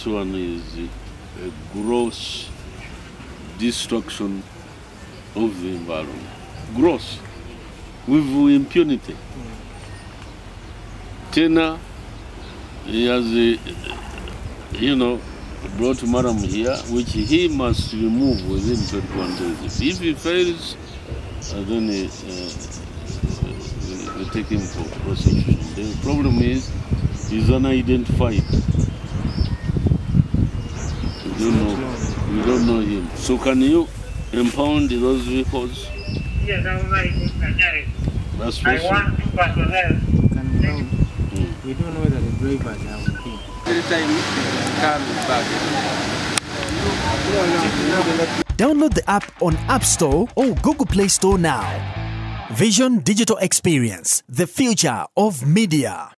this one is a gross destruction of the environment. Gross, with impunity. Tena, he has, brought Maram here, which he must remove within 21 days. If he fails, then we take him for prosecution. The problem is, he's unidentified. We don't know him. So can you impound those vehicles? Yes, I'm ready. That's I want to personnel. We don't know whether the drivers are with him. Every time he comes back. Download the app on App Store or Google Play Store now. Vision Digital Experience, the future of media.